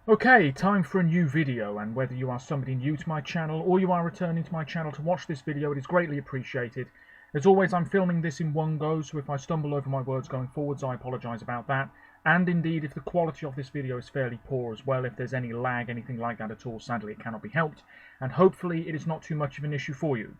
Okay, time for a new video, and whether you are somebody new to my channel or you are returning to my channel to watch this video, it is greatly appreciated. As always, I'm filming this in one go, so if I stumble over my words going forwards, I apologise about that. And indeed, if the quality of this video is fairly poor as well, if there's any lag, anything like that at all, sadly it cannot be helped, and hopefully it is not too much of an issue for you.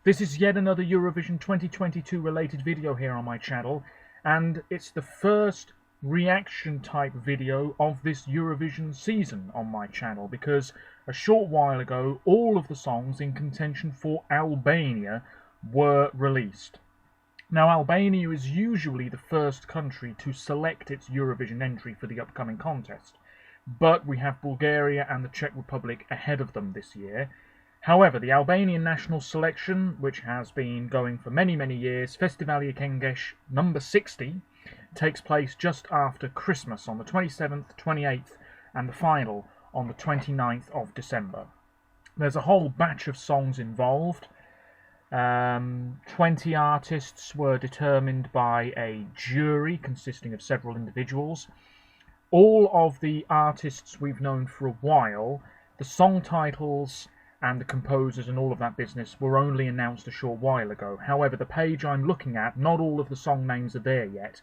This is yet another Eurovision 2022 related video here on my channel, and it's the first reaction type video of this Eurovision season on my channel, because a short while ago all of the songs in contention for Albania were released. Now, Albania is usually the first country to select its Eurovision entry for the upcoming contest, but we have Bulgaria and the Czech Republic ahead of them this year. However, the Albanian national selection, which has been going for many years, Festivali Këngës number 60, takes place just after Christmas on the 27th, 28th, and the final on the 29th of December. There's a whole batch of songs involved. 20 artists were determined by a jury consisting of several individuals. All of the artists we've known for a while, the song titles and the composers and all of that business were only announced a short while ago. However, the page I'm looking at, not all of the song names are there yet.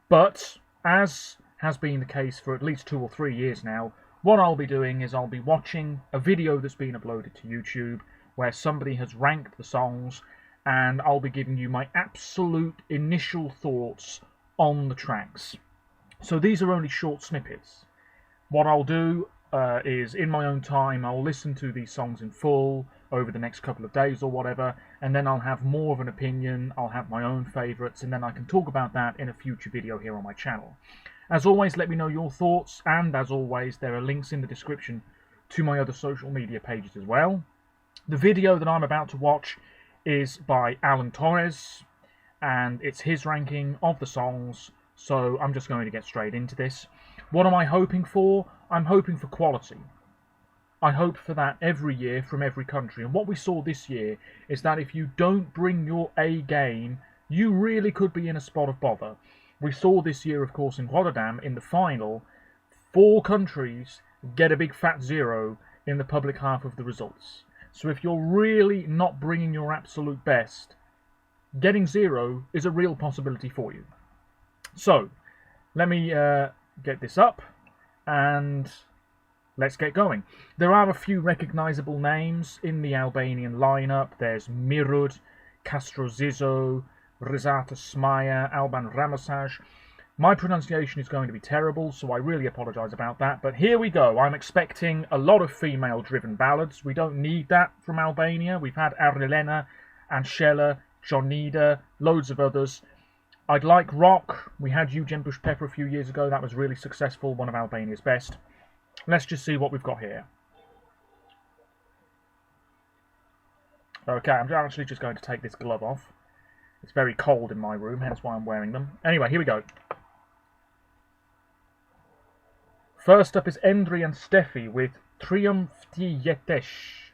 But, as has been the case for at least 2 or 3 years now, what I'll be doing is I'll be watching a video that's been uploaded to YouTube where somebody has ranked the songs, and I'll be giving you my absolute initial thoughts on the tracks. So these are only short snippets. What I'll do is, in my own time, I'll listen to these songs in full over the next couple of days or whatever, and then I'll have more of an opinion, I'll have my own favourites, and then I can talk about that in a future video here on my channel. As always, let me know your thoughts, and as always, there are links in the description to my other social media pages as well. The video that I'm about to watch is by Alan Torres, and it's his ranking of the songs, so I'm just going to get straight into this. What am I hoping for? I'm hoping for quality. I hope for that every year from every country, and what we saw this year is that if you don't bring your A game, you really could be in a spot of bother. We saw this year, of course, in Rotterdam, in the final, 4 countries get a big fat 0 in the public half of the results. So if you're really not bringing your absolute best, getting 0 is a real possibility for you. So, let me get this up, and let's get going. There are a few recognisable names in the Albanian lineup. There's Mirud, Castro Zizzo, Rezata Smaya, Alban Ramasaj. My pronunciation is going to be terrible, so I really apologise about that, but here we go. I'm expecting a lot of female-driven ballads. We don't need that from Albania. We've had Arnelena, Anshela, Jonida, loads of others. I'd like rock. We had Eugen Bush Pepper a few years ago. That was really successful, one of Albania's best. Let's just see what we've got here. Okay, I'm actually just going to take this glove off. It's very cold in my room, hence why I'm wearing them. Anyway, here we go. First up is Endri and Steffi with Triumph Ti Jetesh.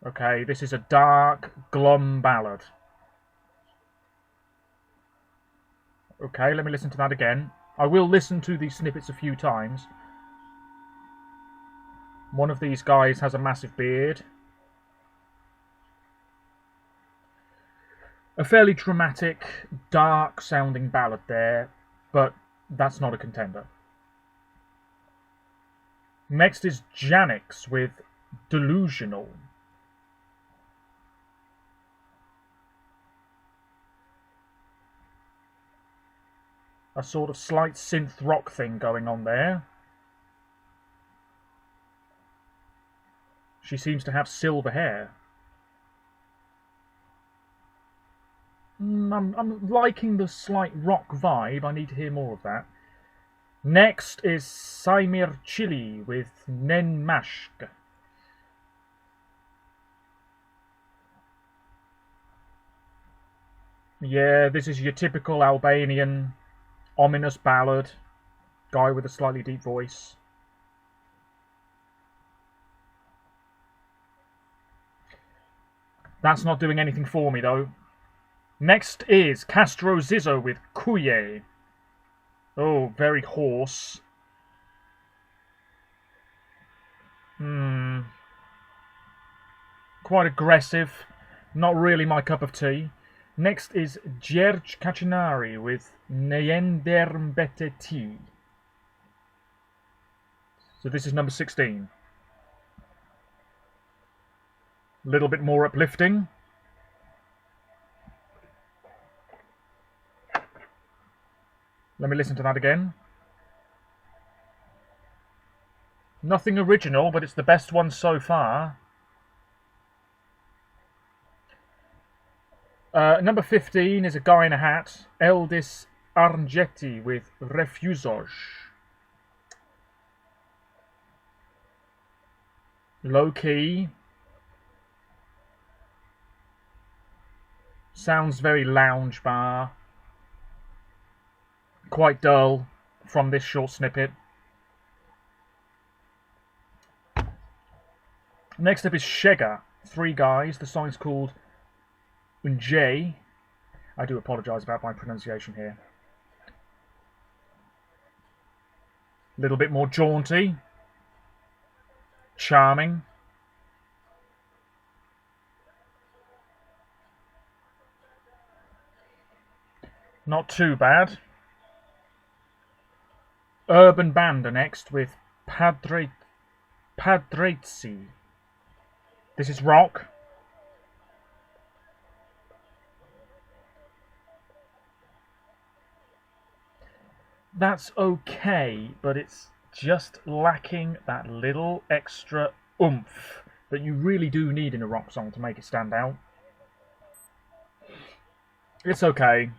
Okay, this is a dark, glum ballad. Okay, let me listen to that again. I will listen to these snippets a few times. One of these guys has a massive beard. A fairly dramatic, dark-sounding ballad there, but that's not a contender. Next is Janix with Delusional. A sort of slight synth rock thing going on there. She seems to have silver hair. I'm liking the slight rock vibe. I need to hear more of that. Next is Saimir Chili with Nen Mashk. Yeah, this is your typical Albanian ominous ballad. Guy with a slightly deep voice. That's not doing anything for me, though. Next is Castro Zizzo with Kuye. Oh, very hoarse. Quite aggressive. Not really my cup of tea. Next is Gjergj Kacinari with Neyenderbete Tea. So this is number 16. A little bit more uplifting. Let me listen to that again. Nothing original, but it's the best one so far. Number 15 is a guy in a hat, Eldis Arnjetti with Refusoj. Low key. Sounds very lounge bar. Quite dull from this short snippet. Next up is Shega. 3 guys. The song is called Unjay. I do apologise about my pronunciation here. A little bit more jaunty. Charming. Not too bad. Urban band are next with Padrezzi. This is rock. That's okay, but it's just lacking that little extra oomph that you really do need in a rock song to make it stand out. It's okay,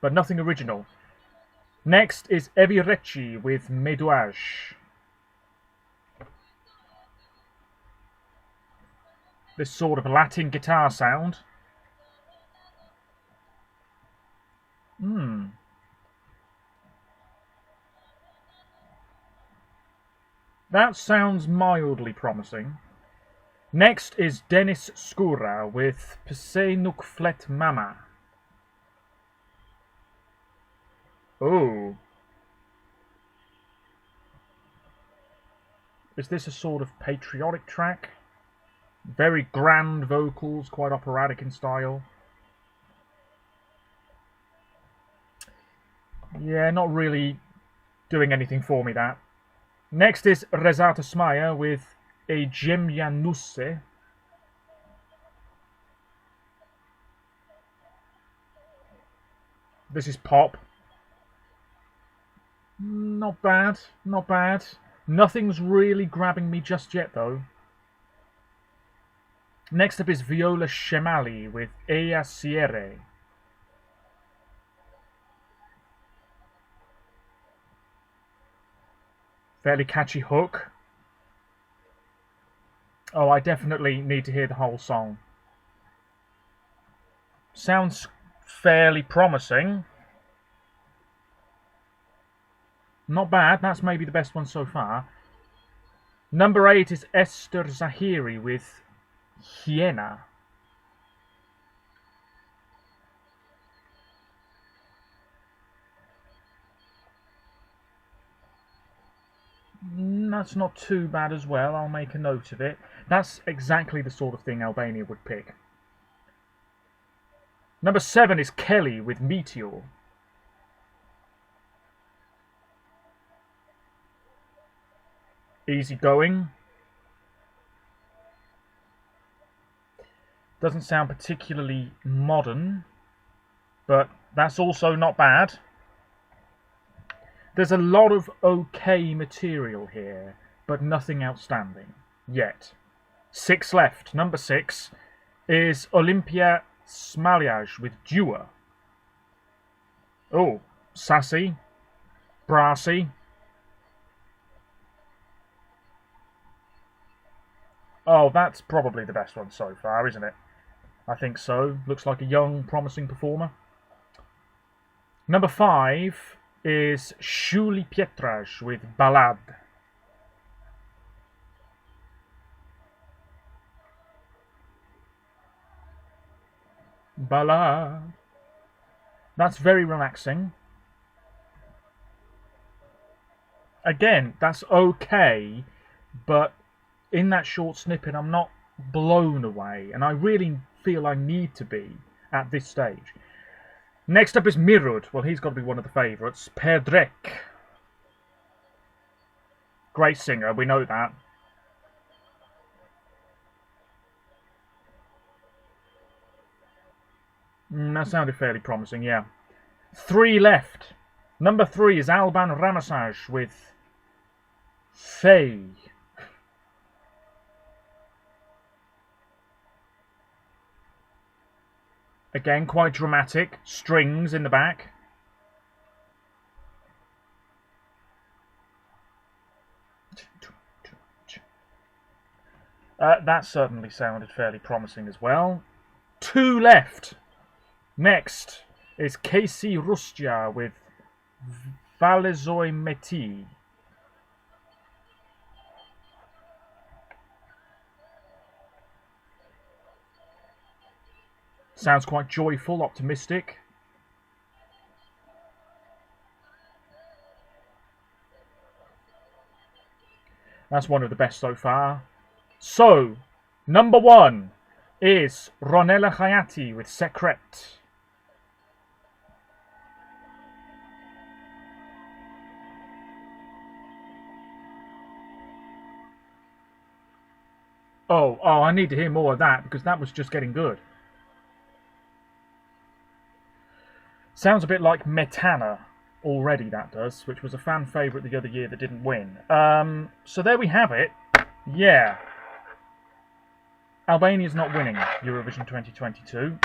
but nothing original. Next is Evirecci with Medouage. This sort of Latin guitar sound. That sounds mildly promising. Next is Denis Skura with Pseynuk Flet Mama. Oh. Is this a sort of patriotic track? Very grand vocals, quite operatic in style. Yeah, not really doing anything for me, that. Next is Rezata Smaya with A Gemyanusse. This is pop. Not bad, not bad. Nothing's really grabbing me just yet, though. Next up is Viola Shemali with Ea Siere. Fairly catchy hook. Oh, I definitely need to hear the whole song. Sounds fairly promising. Not bad, that's maybe the best one so far. Number 8 is Esther Zahiri with Hyena. That's not too bad as well, I'll make a note of it. That's exactly the sort of thing Albania would pick. Number 7 is Kelly with Meteor. Easy going. Doesn't sound particularly modern, but that's also not bad. There's a lot of okay material here, but nothing outstanding yet. 6 left. Number 6 is Olympia Smaliaj with Dua. Oh, sassy, brassy. Oh, that's probably the best one so far, isn't it? I think so. Looks like a young, promising performer. Number 5 is Shuli Pietraj with Ballad. Ballad. That's very relaxing. Again, that's okay, but in that short snippet, I'm not blown away, and I really feel I need to be at this stage. Next up is Mirud. Well, he's got to be one of the favourites. Perdrek. Great singer, we know that. That sounded fairly promising, yeah. 3 left. Number 3 is Alban Ramasaj with Fey. Again, quite dramatic. Strings in the back. That certainly sounded fairly promising as well. 2 left. Next is Casey Rustia with Valezoi Meti. Sounds quite joyful, optimistic. That's one of the best so far. So, number 1 is Ronela Hayati with Secret. Oh, I need to hear more of that because that was just getting good. Sounds a bit like Metana already, that does, which was a fan favourite the other year that didn't win. So there we have it. Yeah. Albania's not winning Eurovision 2022,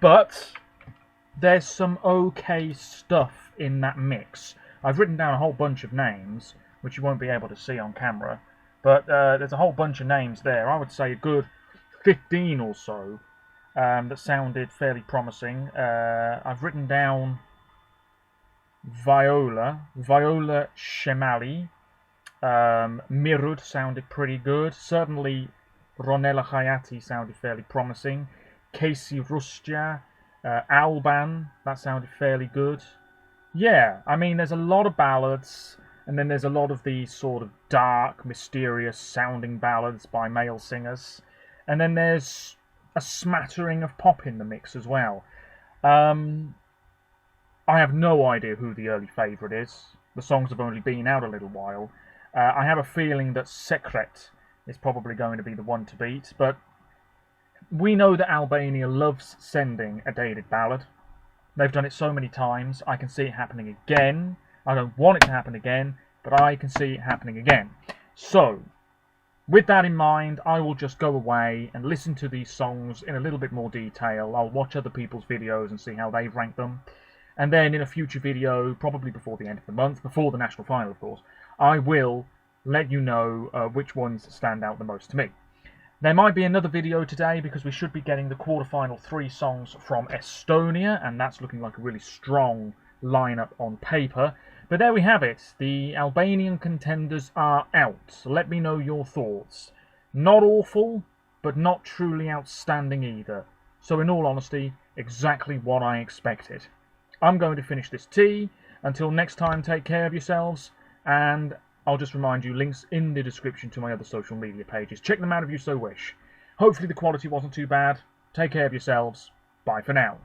but there's some okay stuff in that mix. I've written down a whole bunch of names, which you won't be able to see on camera, but there's a whole bunch of names there. I would say a good 15 or so that sounded fairly promising. I've written down Viola Shemali, Mirud sounded pretty good. Certainly Ronela Hayati sounded fairly promising. Casey Rustia, Alban, that sounded fairly good. Yeah, I mean, there's a lot of ballads, and then there's a lot of these sort of dark, mysterious sounding ballads by male singers. And then there's a smattering of pop in the mix as well. I have no idea who the early favourite is. The songs have only been out a little while. I have a feeling that Secret is probably going to be the one to beat, but we know that Albania loves sending a dated ballad. They've done it so many times. I can see it happening again. I don't want it to happen again, but I can see it happening again. So, with that in mind, I will just go away and listen to these songs in a little bit more detail. I'll watch other people's videos and see how they've ranked them. And then in a future video, probably before the end of the month, before the national final of course, I will let you know which ones stand out the most to me. There might be another video today because we should be getting the quarterfinal 3 songs from Estonia, and that's looking like a really strong lineup on paper. But there we have it. The Albanian contenders are out. Let me know your thoughts. Not awful, but not truly outstanding either. So in all honesty, exactly what I expected. I'm going to finish this tea. Until next time, take care of yourselves, and I'll just remind you, links in the description to my other social media pages. Check them out if you so wish. Hopefully the quality wasn't too bad. Take care of yourselves. Bye for now.